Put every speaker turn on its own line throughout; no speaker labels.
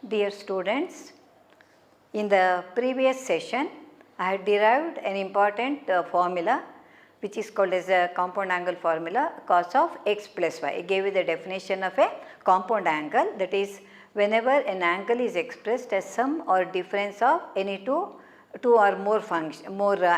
Dear students, in the previous session I had derived an important formula which is called as a compound angle formula, cos of x plus y. I gave you the definition of a compound angle, that is whenever an angle is expressed as sum or difference of any two or more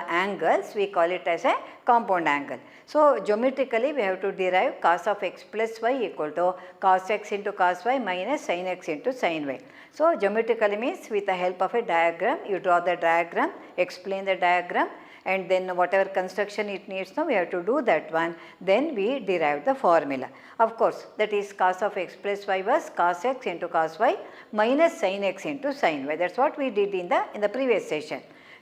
angles, we call it as a compound angle. So geometrically we have to derive cos of x plus y equal to cos x into cos y minus sin x into sin y. So geometrically means with the help of a diagram, you draw the diagram, explain the diagram, and then whatever construction it needs now we have to do that one, then we derive the formula. Of course, that is cos of x plus y was cos x into cos y minus sin x into sin y. That is what we did in the previous session.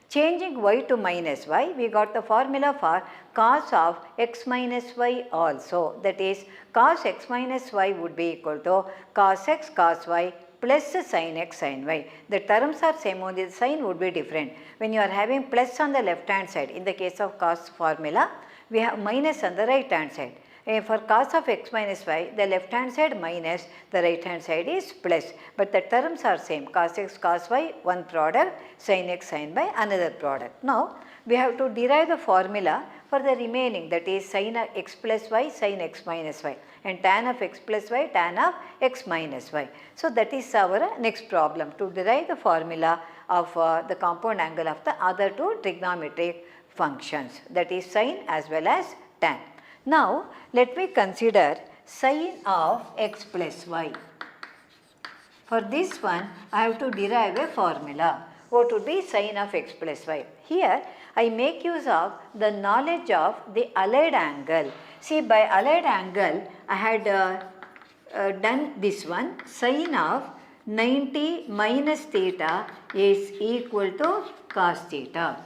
Changing y to minus y, we got the formula for cos of x minus y also, that is cos x minus y would be equal to cos x cos y plus sin x sin y. The terms are same, only the sign would be different. When you are having plus on the left hand side, in the case of cos formula, we have minus on the right hand side. For cos of x minus y, the left hand side minus, the right hand side is plus, but the terms are same, cos x cos y one product, sin x sin y another product. Now we have to derive the formula for the remaining, that is sin of x plus y sin x minus y and tan of x plus y tan of x minus y. So that is our next problem, to derive the formula of the compound angle of the other two trigonometric functions, that is sin as well as tan. Now let me consider sin of x plus y. For this one I have to derive a formula. What would be sin of x plus y? Here I make use of the knowledge of the allied angle. See, by allied angle I had done this one, sin of 90 minus theta is equal to cos theta.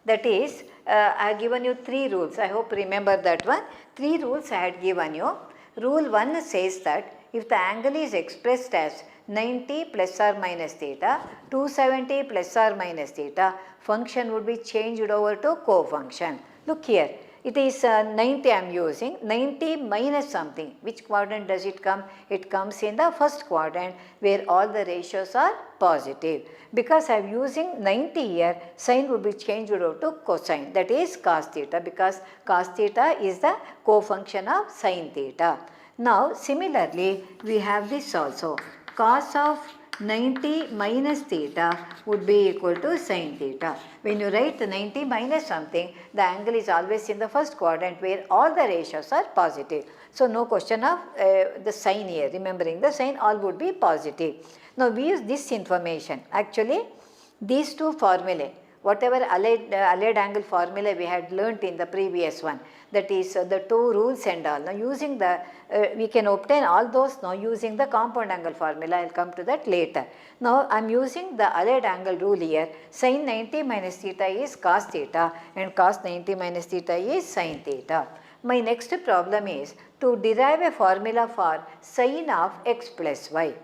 That is, I have given you 3 rules. I hope remember that one. 3 rules I had given you. Rule 1 says that if the angle is expressed as 90 plus or minus theta, 270 plus or minus theta, function would be changed over to cofunction. Look here, it is 90 I am using, 90 minus something. Which quadrant does it come? It comes in the first quadrant where all the ratios are positive. Because I am using 90 here, sin would be changed over to cosine, that is cos theta, because cos theta is the cofunction of sin theta. Now similarly we have this also, cos of 90 minus theta would be equal to sin theta. When you write 90 minus something, the angle is always in the first quadrant where all the ratios are positive. So no question of the sign here, remembering the sign, all would be positive. Now we use this information. Actually these two formulae, whatever allied angle formula we had learnt in the previous one, that is the 2 rules and all. Now using the, we can obtain all those now using the compound angle formula. I will come to that later. Now I am using the allied angle rule here. Sin 90 minus theta is cos theta and cos 90 minus theta is sin theta. My next problem is to derive a formula for sin of x plus y.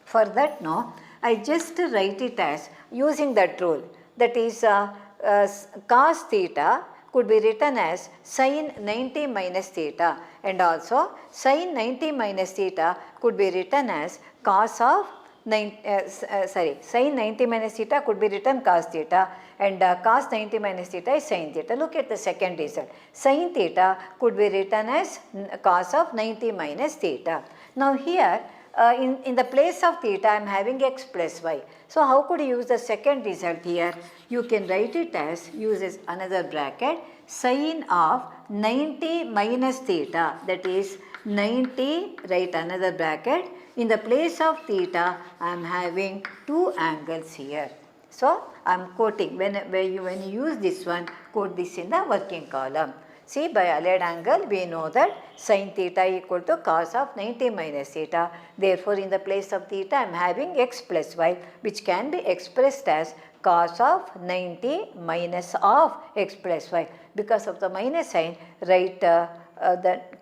For that now I just write it as using that rule, that is cos theta could be written as sin 90 minus theta, and also sin 90 minus theta could be written as cos of sin 90 minus theta could be written cos theta, and cos 90 minus theta is sin theta. Look at the second result. Sin theta could be written as cos of 90 minus theta. Now here in the place of theta I am having x plus y. So how could you use the second result here? You can write it as, uses another bracket, sin of 90 minus theta, that is 90, write another bracket, in the place of theta I am having 2 angles here. So I am quoting, when you use this one, quote this in the working column. See, by allied angle we know that sin theta equal to cos of 90 minus theta. Therefore in the place of theta I am having x plus y, which can be expressed as cos of 90 minus of x plus y. Because of the minus sign, write the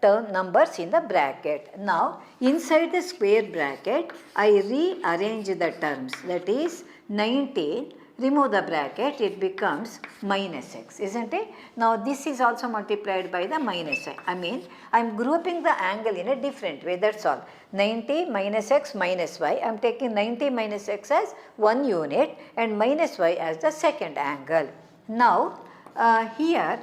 term numbers in the bracket. Now inside the square bracket I rearrange the terms, that is 90 remove the bracket, it becomes minus x, isn't it? Now this is also multiplied by the minus I. I mean, I am grouping the angle in a different way, that's all. 90 minus x minus y, I am taking 90 minus x as one unit and minus y as the second angle. Now, here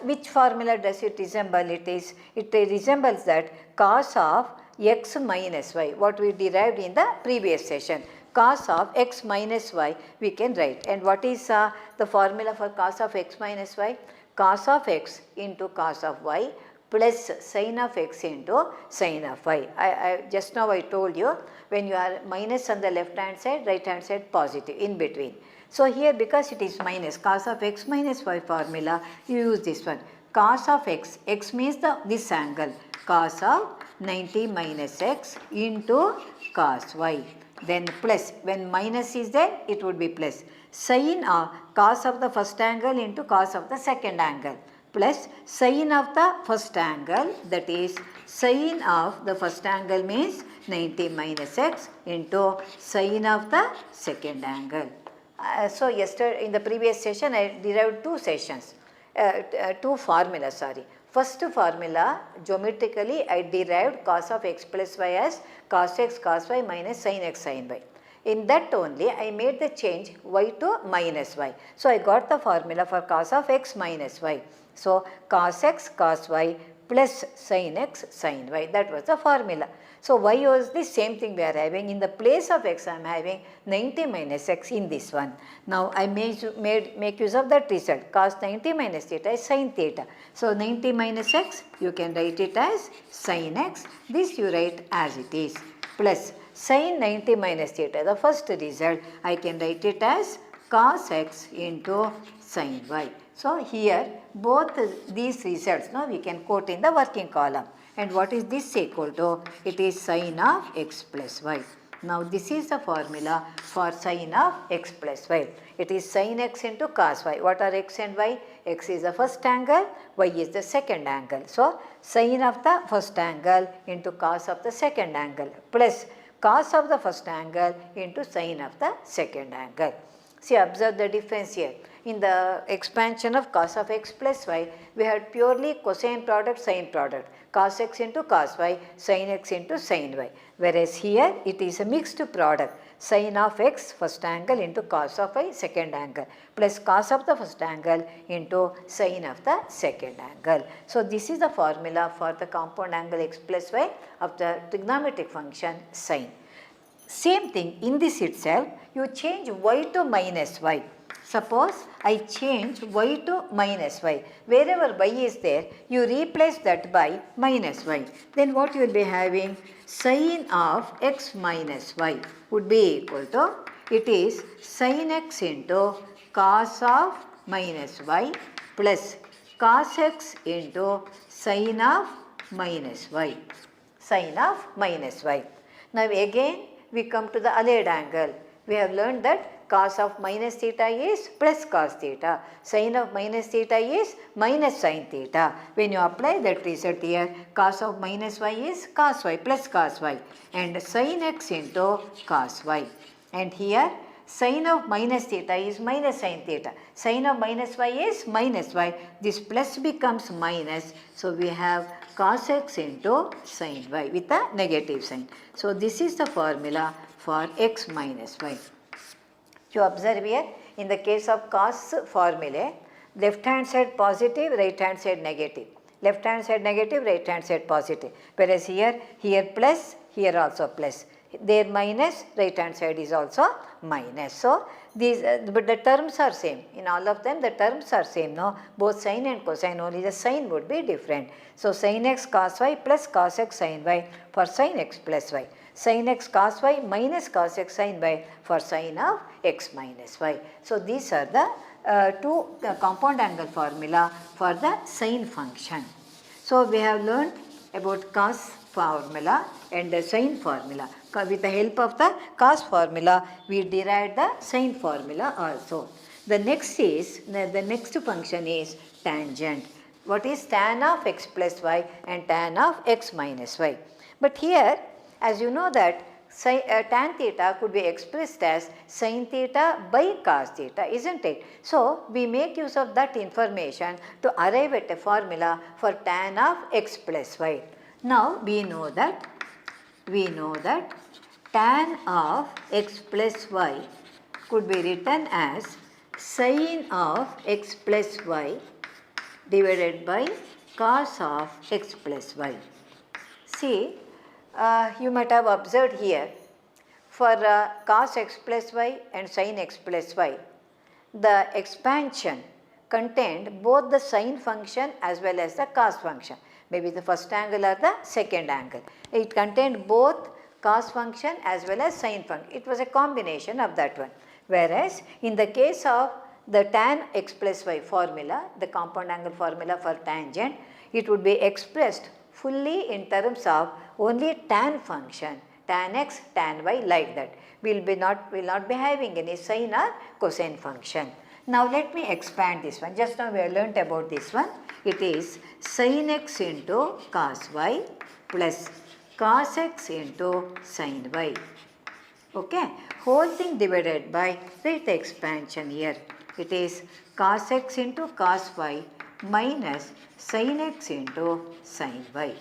which formula does it resemble? It resembles that cos of x minus y, what we derived in the previous session. Cos of x minus y we can write. And what is the formula for cos of x minus y? Cos of x into cos of y plus sin of x into sin of y. Just now I told you, when you are minus on the left hand side, right hand side positive in between. So here, because it is minus, cos of x minus y formula, you use this one. Cos of x, x means this angle, cos of 90 minus x into cos y. Then plus, when minus is there, it would be plus. Sin of cos of the first angle into cos of the second angle, plus sin of the first angle, that is sin of the first angle means 90 minus x into sin of the second angle. So yesterday, in the previous session, I derived two formulas, sorry. First formula, geometrically I derived cos of x plus y as cos x cos y minus sin x sin y. In that only I made the change y to minus y. So I got the formula for cos of x minus y. So cos x cos y plus sin x sin y, that was the formula. So y was the same thing we are having. In the place of x I am having 90 minus x in this one. Now I make use of that result. Cos 90 minus theta is sin theta. So 90 minus x, you can write it as sin x. This you write as it is. Plus sin 90 minus theta, the first result, I can write it as cos x into sin y. So here both these results now we can quote in the working column. And what is this equal to? It is sin of x plus y. Now this is the formula for sin of x plus y. It is sin x into cos y. What are x and y? X is the first angle, y is the second angle. So sin of the first angle into cos of the second angle plus cos of the first angle into sin of the second angle. See, observe the difference here. In the expansion of cos of x plus y, we had purely cosine product, sine product. Cos x into cos y, sin x into sin y. Whereas here, it is a mixed product. Sin of x first angle into cos of y second angle plus cos of the first angle into sin of the second angle. So this is the formula for the compound angle x plus y of the trigonometric function sin. Same thing in this itself, you change y to minus y. Suppose I change y to minus y. Wherever y is there, you replace that by minus y. Then what you will be having? Sin of x minus y would be equal to, it is sin x into cos of minus y plus cos x into sin of minus y. Sin of minus y. Now again we come to the allied angle. We have learned that cos of minus theta is plus cos theta. Sin of minus theta is minus sin theta. When you apply that result here, cos of minus y is cos y plus cos y and sin x into cos y. And here sin of minus theta is minus sin theta. Sin of minus y is minus y. This plus becomes minus. So we have cos x into sin y with a negative sign. So this is the formula for x minus y. You observe here, in the case of cos formulae, left hand side positive, right hand side negative. Left hand side negative, right hand side positive. Whereas here plus, here also plus. There minus, right hand side is also minus. So these, but the terms are same. In all of them, the terms are same. No, both sin and cosine, only the sign would be different. So sin x cos y plus cos x sin y for sin x plus y. Sin x cos y minus cos x sin y for sin of x minus y. So these are the two compound angle formula for the sine function. So we have learned about cos formula and the sine formula. With the help of the cos formula, we derived the sine formula also. The next function is tangent. What is tan of x plus y and tan of x minus y? But here, as you know that tan theta could be expressed as sin theta by cos theta, isn't it? So, we make use of that information to arrive at a formula for tan of x plus y. Now, we know that tan of x plus y could be written as sin of x plus y divided by cos of x plus y. See, you might have observed here for cos x plus y and sin x plus y, the expansion contained both the sin function as well as the cos function, maybe the first angle or the second angle. It contained both cos function as well as sin function. It was a combination of that one. Whereas in the case of the tan x plus y formula, the compound angle formula for tangent, it would be expressed fully in terms of only tan function, tan x, tan y, like that. We will not be having any sin or cosine function. Now let me expand this one. Just now we have learnt about this one. It is sin x into cos y plus cos x into sin y. Okay, whole thing divided by, write the expansion here. It is cos x into cos y minus sin x into sin y.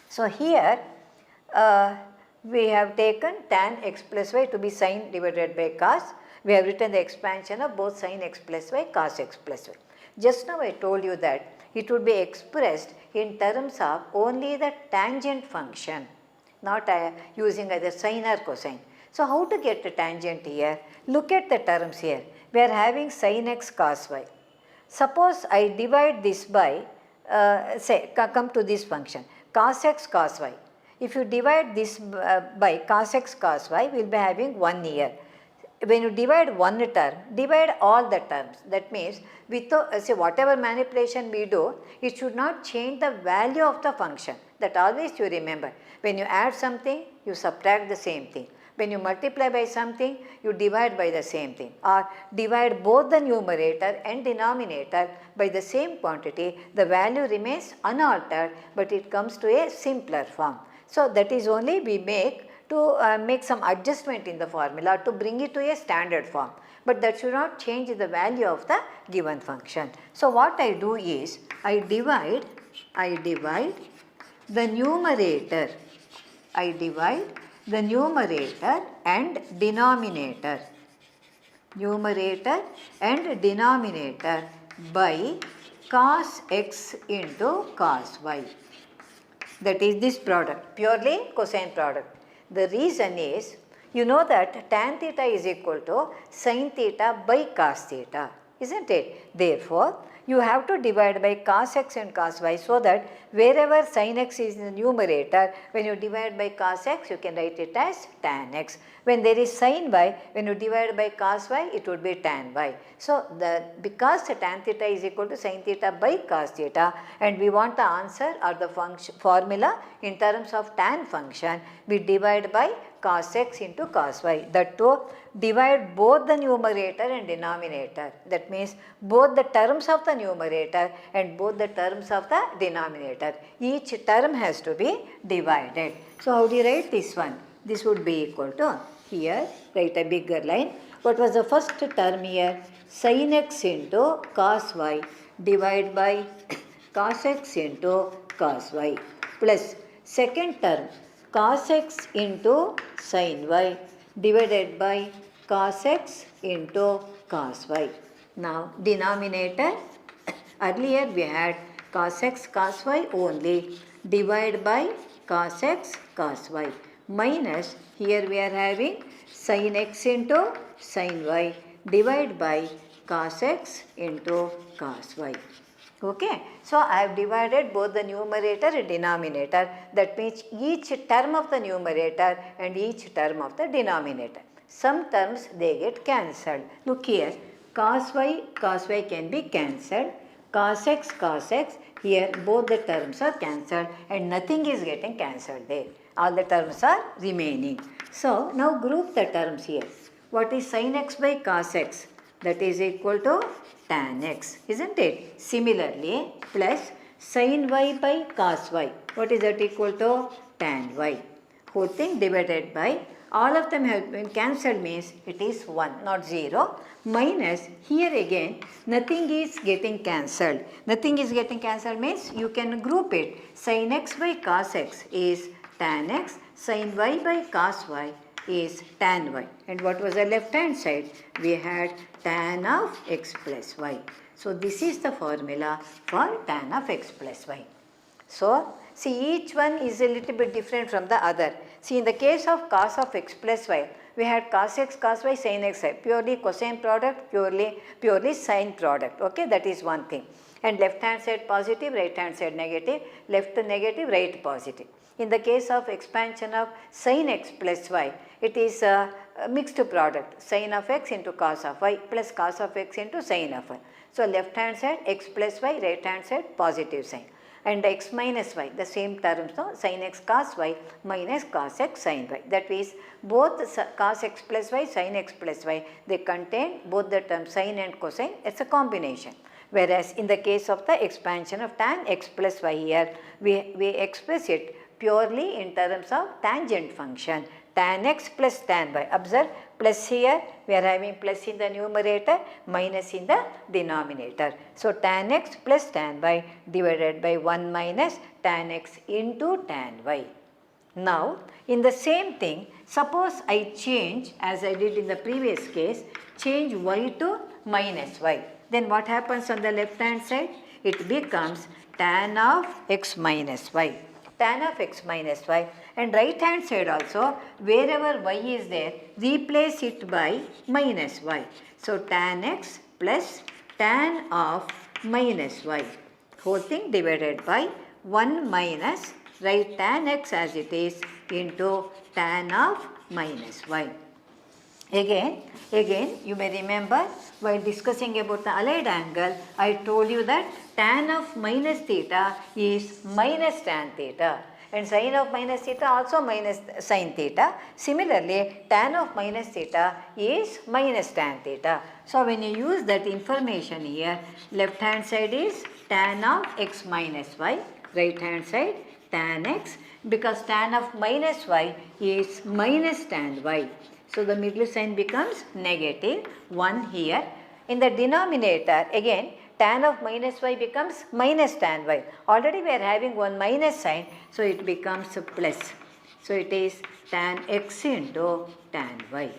So here we have taken tan x plus y to be sin divided by cos. We have written the expansion of both sin x plus y, cos x plus y. Just now I told you that it would be expressed in terms of only the tangent function, not using either sine or cosine. So how to get the tangent here? Look at the terms here. We are having sin x cos y. Suppose I divide this by, come to this function, cos x cos y. If you divide this by cos x cos y, we will be having 1 here. When you divide one term, divide all the terms. That means, whatever manipulation we do, it should not change the value of the function. That always you remember. When you add something, you subtract the same thing. When you multiply by something, you divide by the same thing, or divide both the numerator and denominator by the same quantity. The value remains unaltered, but it comes to a simpler form. So that is only we make to make some adjustment in the formula to bring it to a standard form, but that should not change the value of the given function. So what I do is, I divide the numerator, and denominator, by cos x into cos y. That is this product, purely cosine product. The reason is, you know that tan theta is equal to sin theta by cos theta, isn't it? Therefore, you have to divide by cos x and cos y, so that wherever sin x is in the numerator, when you divide by cos x, you can write it as tan x. When there is sin y, when you divide by cos y, it would be tan y. So, because the tan theta is equal to sin theta by cos theta, and we want the answer or the formula in terms of tan function, we divide by cos x into cos y. That too, divide both the numerator and denominator. That means both the terms of the numerator and both the terms of the denominator. Each term has to be divided. So how do you write this one? This would be equal to, here write a bigger line. What was the first term here? Sin x into cos y divided by cos x into cos y, plus second term cos x into sin y divided by cos x into cos y. Now denominator, earlier we had cos x cos y only, divide by cos x cos y, minus here we are having sin x into sin y, divide by cos x into cos y. Okay, so I have divided both the numerator and denominator. That means each term of the numerator and each term of the denominator. Some terms they get cancelled. Look here, cos y can be cancelled. Cos x, here both the terms are cancelled and nothing is getting cancelled there. All the terms are remaining. So now group the terms here. What is sin x by cos x? That is equal to tan x, isn't it? Similarly, plus sin y by cos y. What is that equal to? Tan y. whole thing divided by, all of them have been cancelled means it is 1, not 0, minus here again nothing is getting cancelled. Nothing is getting cancelled means you can group it. Sin x by cos x is tan x, sin y by cos y is tan y. And what was the left hand side? We had tan of x plus y. So this is the formula for tan of x plus y. So, see, each one is a little bit different from the other. See, in the case of cos of x plus y, we had cos x, cos y, sin x, purely cosine product, purely sine product. Okay, that is one thing. And left hand side positive, right hand side negative, left negative, right positive. In the case of expansion of sin x plus y, it is a mixed product, sin of x into cos of y plus cos of x into sin of y. So, left hand side x plus y, right hand side positive sign. And x minus y, the same terms, no? Sin x cos y minus cos x sin y. That means both cos x plus y, sin x plus y, they contain both the terms sin and cosine, it's a combination. Whereas in the case of the expansion of tan x plus y here, we express it purely in terms of tangent function, tan x plus tan y. Observe, plus here we are having plus in the numerator, minus in the denominator. So, tan x plus tan y divided by 1 minus tan x into tan y. Now, in the same thing, suppose I change, as I did in the previous case, change y to minus y. Then what happens on the left hand side? It becomes tan of x minus y. Tan of x minus y, and right hand side also, wherever y is there, replace it by minus y. So, tan x plus tan of minus y, whole thing divided by 1 minus, write tan x as it is into tan of minus y. Again, you may remember while discussing about the allied angle, I told you that tan of minus theta is minus tan theta, and sin of minus theta also minus sin theta. Similarly, tan of minus theta is minus tan theta. So, when you use that information here, left hand side is tan of x minus y, right hand side tan x, because tan of minus y is minus tan y. So, the middle sign becomes negative 1 here. In the denominator, again tan of minus y becomes minus tan y. Already we are having one minus sign, so it becomes a plus. So, it is tan x into tan y.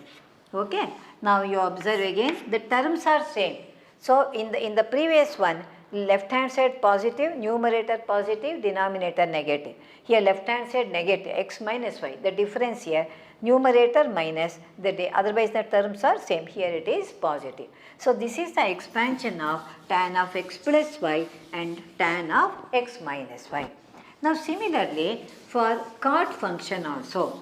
Okay. Now, you observe again the terms are same. So, in the previous one, left hand side positive, numerator positive, denominator negative. Here left hand side negative, x minus y. The difference here, numerator minus, otherwise the terms are same. Here it is positive. So, this is the expansion of tan of x plus y and tan of x minus y. Now, similarly for cot function also,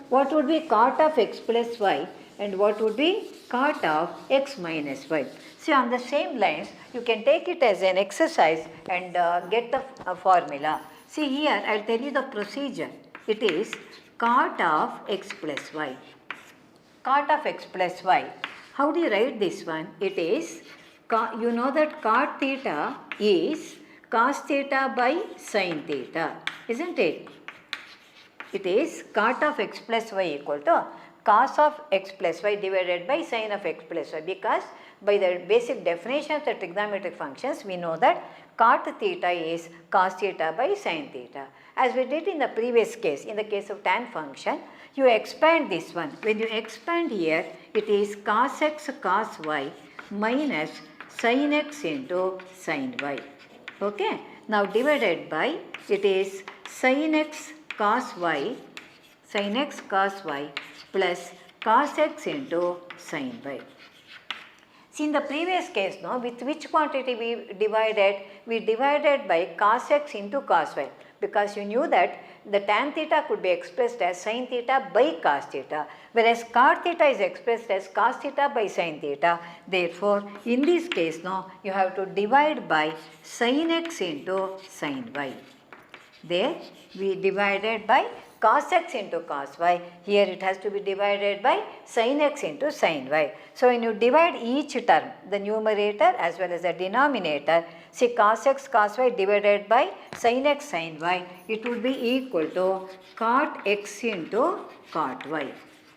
what would be cot of x plus y and what would be cot of x minus y? See, on the same lines, you can take it as an exercise and get the formula. See, here I will tell you the procedure. It is cot of x plus y. Cot of x plus y. How do you write this one? It is, you know that cot theta is cos theta by sin theta, isn't it? It is cot of x plus y equal to cos of x plus y divided by sin of x plus y, because by the basic definition of the trigonometric functions, we know that cot theta is cos theta by sin theta. As we did in the previous case, in the case of tan function, you expand this one. When you expand here, it is cos x cos y minus sin x into sin y. Okay. Now, divided by, it is sin x cos y plus cos x into sin y. See, in the previous case, no, with which quantity we divided? We divided by cos x into cos y, because you knew that the tan theta could be expressed as sin theta by cos theta, whereas cot theta is expressed as cos theta by sin theta. Therefore, in this case, no, you have to divide by sin x into sin y. There we divided by cos x into cos y. Here it has to be divided by sin x into sin y. So, when you divide each term, the numerator as well as the denominator, See, cos x cos y divided by sin x sin y, it would be equal to cot x into cot y.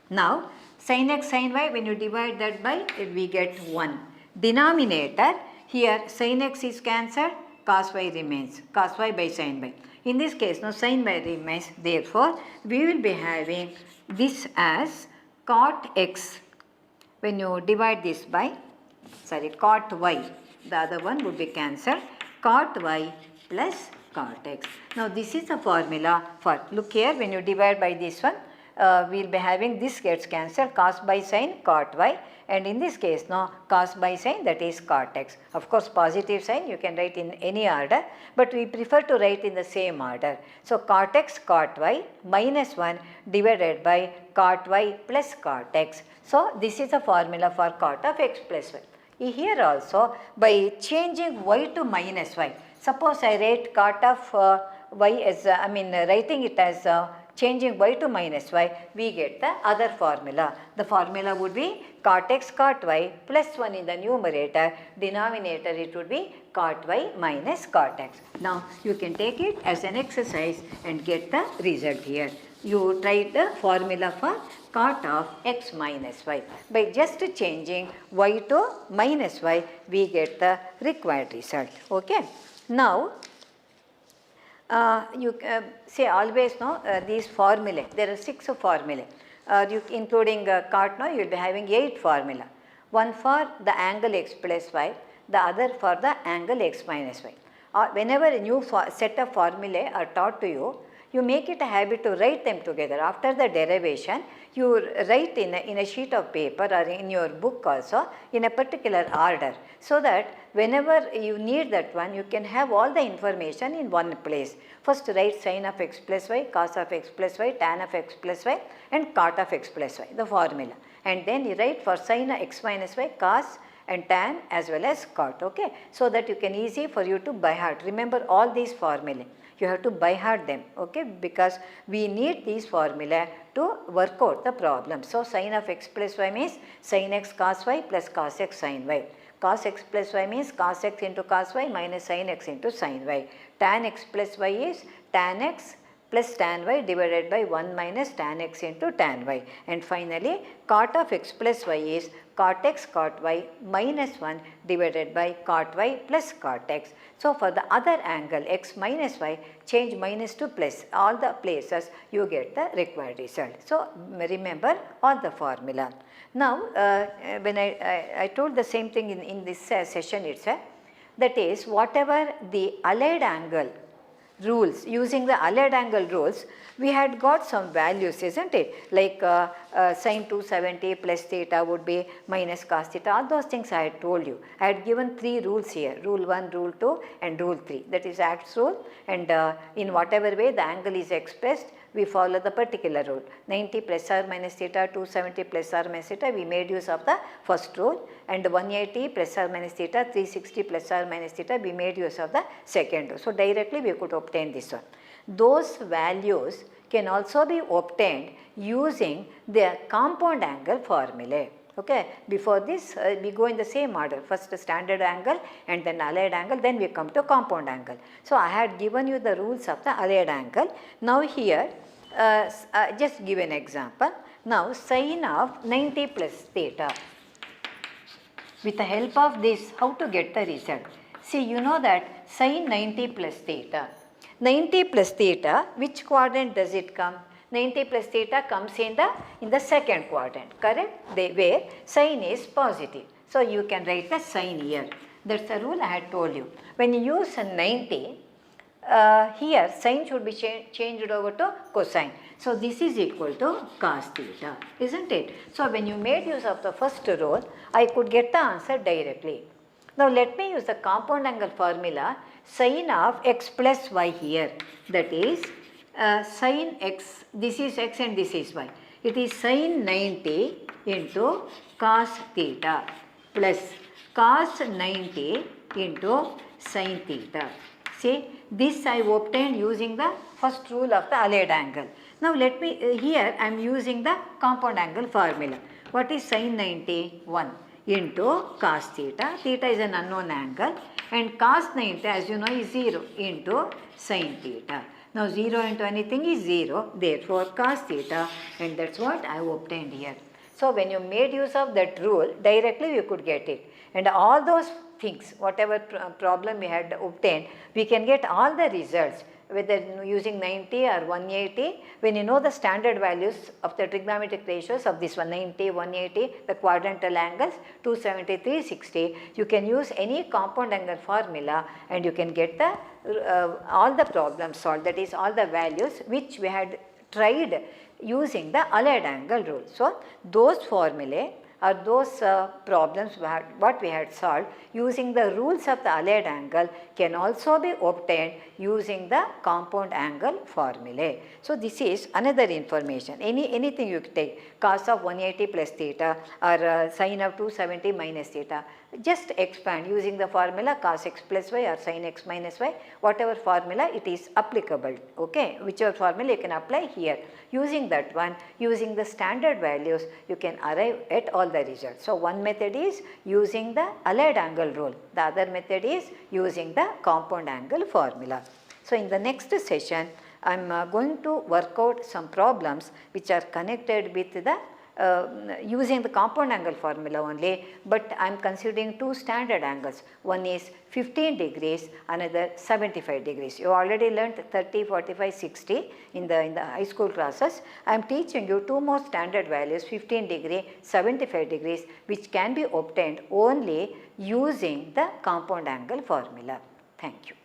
Now, sin x sin y, when you divide that by, we get 1. Denominator, here sin x is cancelled, cos y remains, cos y by sin y. In this case, now sin y remains, therefore, we will be having this as cot x. When you divide this by, cot y, the other one would be cancelled, cot y plus cot x. Now, this is the formula for, look here, when you divide by this one, we will be having this gets cancelled, cos by sin cot y, and in this case now cos by sin, that is cot x. Of course, positive sign you can write in any order, but we prefer to write in the same order. So, cot x cot y minus 1 divided by cot y plus cot x. So, this is the formula for cot of x plus y. Here also, by changing y to minus y, suppose I write cot of y as writing it as changing y to minus y, we get the other formula. The formula would be cot x cot y plus 1 in the numerator, denominator it would be cot y minus cot x. Now, you can take it as an exercise and get the result here. You try the formula for cot of x minus y. By just changing y to minus y, we get the required result. Okay. Now, you say always know these formulae, there are 6 formulae, including cot now you will be having 8 formula. One for the angle x plus y, the other for the angle x minus y. Whenever a new set of formulae are taught to you, you make it a habit to write them together. After the derivation, you write in a sheet of paper or in your book also in a particular order, so that whenever you need that one, you can have all the information in one place. First write sin of x plus y, cos of x plus y, tan of x plus y and cot of x plus y, the formula. And then you write for sin of x minus y, cos and tan as well as cot, okay. So that you can easy for you to by heart. Remember all these formulae. You have to by heart them, okay, because we need these formula to work out the problem. So, sin of x plus y means sin x cos y plus cos x sin y. Cos x plus y means cos x into cos y minus sin x into sin y. Tan x plus y is tan x plus tan y divided by 1 minus tan x into tan y. And finally, cot of x plus y is cot x cot y minus 1 divided by cot y plus cot x. So, for the other angle x minus y, change minus to plus, all the places you get the required result. So, remember all the formula. Now, when I told the same thing in this session itself, that is whatever the allied angle rules, using the allied angle rules, we had got some values, isn't it? Like sin 270 plus theta would be minus cos theta, all those things I had told you. I had given 3 rules here, rule 1, rule 2 and rule 3, that is Act's rule, and in whatever way the angle is expressed, we follow the particular rule. 90 plus or minus theta, 270 plus or minus theta, we made use of the first rule, and 180 plus or minus theta, 360 plus or minus theta, we made use of the second rule. So, directly we could obtain this one. Those values can also be obtained using the compound angle formulae. Okay. Before this, we go in the same order, first the standard angle and then allied angle, then we come to compound angle. So, I had given you the rules of the allied angle. Now, here just give an example. Now, sin of 90 plus theta. With the help of this, how to get the result? See, you know that sin 90 plus theta. 90 plus theta, which quadrant does it come? 90 plus theta comes in the second quadrant, correct? Where sin is positive. So, you can write the sin here. That is the rule I had told you. When you use 90, here sin should be changed over to cosine. So, this is equal to cos theta, isn't it? So, when you made use of the first rule, I could get the answer directly. Now, let me use the compound angle formula, sin of x plus y here, that is sin x, this is x and this is y. It is sin 90 into cos theta plus cos 90 into sin theta. See, this I obtained using the first rule of the allied angle. Now, let me, here I am using the compound angle formula. What is sin 90? 1 into cos theta. Theta is an unknown angle. and cos 90, as you know, is 0 into sin theta. Now 0 into anything is 0, therefore cos theta, and that's what I obtained here. So when you made use of that rule, directly you could get it. And all those things, whatever problem we had obtained, we can get all the results, whether using 90 or 180, when you know the standard values of the trigonometric ratios of this 190, 180, the quadrantal angles, 270, 360, you can use any compound angle formula and you can get the all the problems solved, that is all the values which we had tried using the allied angle rule. So those formulae or those problems what we had solved using the rules of the allied angle can also be obtained using the compound angle formulae. So this is another information. Anything you take, cos of 180 plus theta or sin of 270 minus theta, just expand using the formula cos x plus y or sin x minus y, whatever formula it is applicable, okay, whichever formula you can apply here. Using that one, using the standard values, you can arrive at all the results. So one method is using the allied angle rule, the other method is using the compound angle formula. So in the next session, I am going to work out some problems which are connected with the using the compound angle formula only, but I am considering two standard angles. One is 15 degrees, another 75 degrees. You already learnt 30, 45, 60 in the high school classes. I am teaching you two more standard values, 15 degree, 75 degrees, which can be obtained only using the compound angle formula. Thank you.